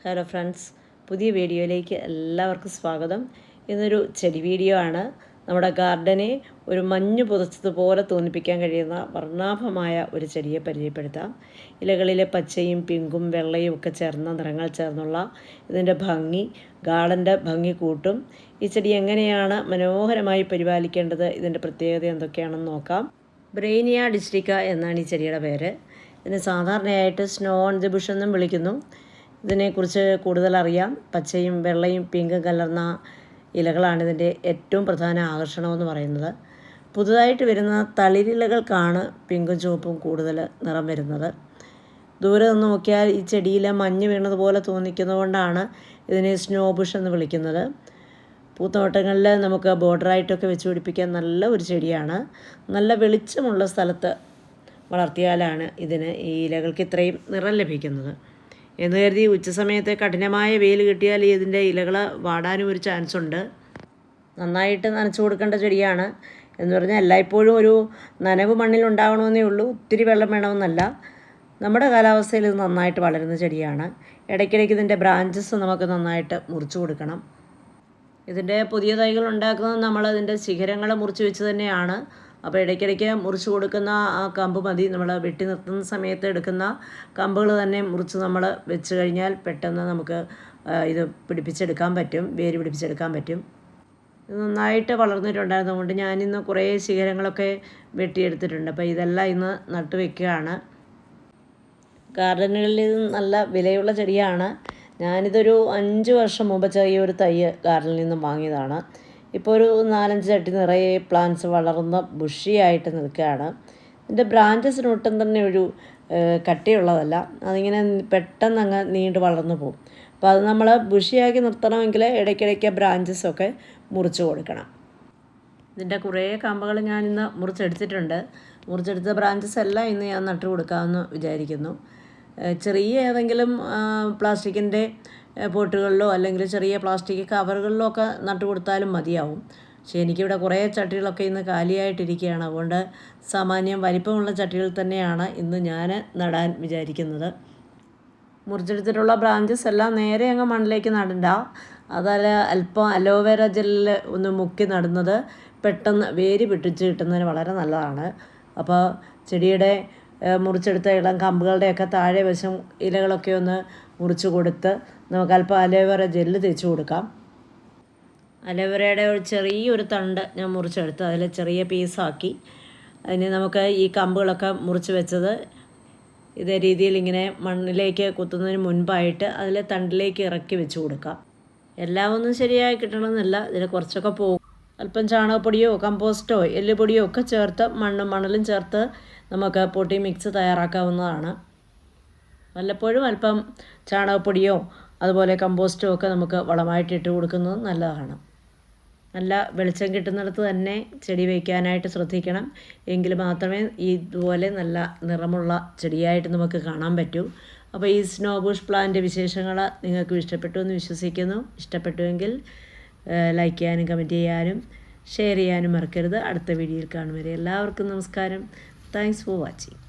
Hello friends, പുതിയ വീഡിയോയിലേക്ക് എല്ലാവർക്കും സ്വാഗതം. ഇന്നൊരു ചെടി വീഡിയോ ആണ്. നമ്മുടെ ഗാർഡനെ ഒരു മഞ്ഞ് പുതച്ചതുപോലെ തോന്നിപ്പിക്കാൻ കഴിയുന്ന വർണ്ണാഭമായ ഒരു ചെടിയെ പരിചയപ്പെടുത്താം. ഇലകളിലെ പച്ചയും പിങ്കും വെള്ളയും ഒക്കെ ചേർന്ന നിറങ്ങൾ ചേർന്നുള്ള ഇതിൻ്റെ ഭംഗി ഗാർഡൻ്റെ ഭംഗി കൂട്ടും. ഈ ചെടി എങ്ങനെയാണ് മനോഹരമായി പരിപാലിക്കേണ്ടത്, ഇതിൻ്റെ പ്രത്യേകത എന്തൊക്കെയാണെന്ന് നോക്കാം. ബ്രെയിനിയ ഡിസ്റ്റിക്ക എന്നാണ് ഈ ചെടിയുടെ പേര്. ഇതിന് സാധാരണയായിട്ട് സ്നോ ഓൺ ദി ബുഷ് എന്നും വിളിക്കുന്നു. ഇതിനെക്കുറിച്ച് കൂടുതൽ അറിയാം. പച്ചയും വെള്ളയും പിങ്കും കലർന്ന ഇലകളാണ് ഇതിൻ്റെ ഏറ്റവും പ്രധാന ആകർഷണമെന്ന് പറയുന്നത്. പുതുതായിട്ട് വരുന്ന തളിരിലകൾക്കാണ് പിങ്കും ചുവപ്പും കൂടുതൽ നിറം വരുന്നത്. ദൂരെ നിന്ന് നോക്കിയാൽ ഈ ചെടിയിൽ മഞ്ഞ് വീണതുപോലെ തോന്നിക്കുന്നതുകൊണ്ടാണ് ഇതിനെ സ്നോ ബുഷ് എന്ന് വിളിക്കുന്നത്. പൂത്തോട്ടങ്ങളിൽ നമുക്ക് ബോർഡറായിട്ടൊക്കെ വെച്ച് പിടിപ്പിക്കാൻ നല്ല ഒരു ചെടിയാണ്. നല്ല വെളിച്ചമുള്ള സ്ഥലത്ത് വളർത്തിയാലാണ് ഇതിന് ഈ ഇലകൾക്ക് ഇത്രയും നിറം ലഭിക്കുന്നത്. എന്ന് കരുതി ഉച്ചസമയത്ത് കഠിനമായ വെയിൽ കിട്ടിയാൽ ഇതിൻ്റെ ഇലകൾ വാടാനും ഒരു ചാൻസ് ഉണ്ട്. നന്നായിട്ട് നനച്ചു കൊടുക്കേണ്ട ചെടിയാണ്. എന്ന് പറഞ്ഞാൽ എല്ലായ്പ്പോഴും ഒരു നനവ് മണ്ണിൽ ഉണ്ടാകണമെന്നേ ഉള്ളൂ, ഒത്തിരി വെള്ളം വേണമെന്നല്ല. നമ്മുടെ കാലാവസ്ഥയിൽ ഇത് നന്നായിട്ട് വളരുന്ന ചെടിയാണ്. ഇടയ്ക്കിടയ്ക്ക് ഇതിൻ്റെ ബ്രാഞ്ചസ് നമുക്ക് നന്നായിട്ട് മുറിച്ച് കൊടുക്കണം. ഇതിൻ്റെ പുതിയ തൈകൾ ഉണ്ടാക്കുന്നത് നമ്മൾ ഇതിൻ്റെ ശിഖരങ്ങൾ മുറിച്ച് വെച്ച് തന്നെയാണ്. അപ്പോൾ ഇടയ്ക്കിടയ്ക്ക് മുറിച്ച് കൊടുക്കുന്ന ആ കമ്പ് മതി. നമ്മൾ വെട്ടി നിർത്തുന്ന സമയത്ത് എടുക്കുന്ന കമ്പുകൾ തന്നെ മുറിച്ച് നമ്മൾ വെച്ച് കഴിഞ്ഞാൽ പെട്ടെന്ന് നമുക്ക് ഇത് പിടിപ്പിച്ചെടുക്കാൻ പറ്റും, വേര് പിടിപ്പിച്ചെടുക്കാൻ പറ്റും. ഇത് നന്നായിട്ട് വളർന്നിട്ടുണ്ടായിരുന്നതുകൊണ്ട് ഞാനിന്ന് കുറേ ശിഖരങ്ങളൊക്കെ വെട്ടിയെടുത്തിട്ടുണ്ട്. അപ്പോൾ ഇതെല്ലാം ഇന്ന് നട്ടു വയ്ക്കുകയാണ്. ഗാർഡനുകളിൽ ഇത് നല്ല വിലയുള്ള ചെടിയാണ്. ഞാനിതൊരു 5 വർഷം മുമ്പ് ചെറിയൊരു തൈ ഗാർഡനിൽ നിന്നും വാങ്ങിയതാണ്. ഇപ്പോൾ ഒരു 4-5 ചട്ടി നിറയെ പ്ലാന്റ്സ് വളർന്ന് ബുഷിയായിട്ട് നിൽക്കുകയാണ്. ഇതിൻ്റെ ബ്രാഞ്ചസിന് ഒട്ടും തന്നെ ഒരു കട്ടിയുള്ളതല്ല, അതിങ്ങനെ പെട്ടെന്ന് അങ്ങ് നീണ്ട് വളർന്നു പോകും. അപ്പോൾ അത് നമ്മൾ ബുഷിയാക്കി നിർത്തണമെങ്കിൽ ഇടയ്ക്കിടയ്ക്ക് ബ്രാഞ്ചസൊക്കെ മുറിച്ച് കൊടുക്കണം. ഇതിൻ്റെ കുറേ കമ്പുകൾ ഞാനിന്ന് മുറിച്ചെടുത്തിട്ടുണ്ട്. മുറിച്ചെടുത്ത ബ്രാഞ്ചസ് എല്ലാം ഇന്ന് ഞാൻ നട്ടു കൊടുക്കാമെന്ന് വിചാരിക്കുന്നു. ചെറിയ ഏതെങ്കിലും പ്ലാസ്റ്റിക്കിൻ്റെ പോട്ടുകളിലോ അല്ലെങ്കിൽ ചെറിയ പ്ലാസ്റ്റിക് കവറുകളിലോ ഒക്കെ നട്ടു കൊടുത്താലും മതിയാവും. പക്ഷേ എനിക്കിവിടെ കുറേ ചട്ടികളൊക്കെ ഇന്ന് കാലിയായിട്ടിരിക്കുകയാണ്. അതുകൊണ്ട് സാമാന്യം വലിപ്പമുള്ള ചട്ടികളിൽ തന്നെയാണ് ഇന്ന് ഞാൻ നടാൻ വിചാരിക്കുന്നത്. മുറിച്ചെടുത്തിട്ടുള്ള ബ്രാഞ്ചസ് എല്ലാം നേരെ അങ്ങ് മണ്ണിലേക്ക് നടണ്ട. അതല്ല, അല്പം അലോവേര ജെല്ലിൽ ഒന്ന് മുക്കി നടുന്നത് പെട്ടെന്ന് വേര് പിടിച്ച് കിട്ടുന്നതിന് വളരെ നല്ലതാണ്. അപ്പോൾ ചെടിയുടെ മുറിച്ചെടുത്ത ഇളം കമ്പുകളുടെയൊക്കെ താഴെ വശം ഇലകളൊക്കെ ഒന്ന് മുറിച്ച് കൊടുത്ത് നമുക്ക് അല്പം അലോവേര ജെല്ല് തേച്ച് കൊടുക്കാം. അലോവേരയുടെ ഒരു ചെറിയൊരു തണ്ട് ഞാൻ മുറിച്ചെടുത്ത് അതിൽ ചെറിയ പീസാക്കി അതിന് നമുക്ക് ഈ കമ്പുകളൊക്കെ മുറിച്ച് വെച്ചത് ഇതേ രീതിയിൽ ഇങ്ങനെ മണ്ണിലേക്ക് കുത്തുന്നതിന് മുൻപായിട്ട് അതിലെ തണ്ടിലേക്ക് ഇറക്കി വെച്ച് കൊടുക്കാം. എല്ലാം ഒന്നും ശരിയായി കിട്ടണമെന്നില്ല, ഇതിൽ കുറച്ചൊക്കെ പോകും. അല്പം ചാണകപ്പൊടിയോ കമ്പോസ്റ്റോ എല്ലുപൊടിയോ ഒക്കെ ചേർത്ത് മണലും ചേർത്ത് നമുക്ക് പൊട്ടി മിക്സ് തയ്യാറാക്കാവുന്നതാണ്. വല്ലപ്പോഴും അല്പം ചാണകപ്പൊടിയോ അതുപോലെ കമ്പോസ്റ്റോ ഒക്കെ നമുക്ക് വളമായിട്ട് ഇട്ട് കൊടുക്കുന്നത് നല്ലതാണ്. നല്ല വെളിച്ചം കിട്ടുന്നിടത്ത് തന്നെ ചെടി വയ്ക്കാനായിട്ട് ശ്രദ്ധിക്കണം. എങ്കിൽ മാത്രമേ ഇതുപോലെ നല്ല നിറമുള്ള ചെടിയായിട്ട് നമുക്ക് കാണാൻ പറ്റൂ. അപ്പോൾ ഈ സ്നോ ബുഷ് പ്ലാന്റ് വിശേഷങ്ങൾ നിങ്ങൾക്ക് ഇഷ്ടപ്പെട്ടു എന്ന് വിശ്വസിക്കുന്നു. ഇഷ്ടപ്പെട്ടുവെങ്കിൽ ലൈക്ക് ചെയ്യാനും കമൻറ്റ് ചെയ്യാനും ഷെയർ ചെയ്യാനും മറക്കരുത്. അടുത്ത വീഡിയോയിൽ കാണും വരെ എല്ലാവർക്കും നമസ്കാരം. Thanks for watching.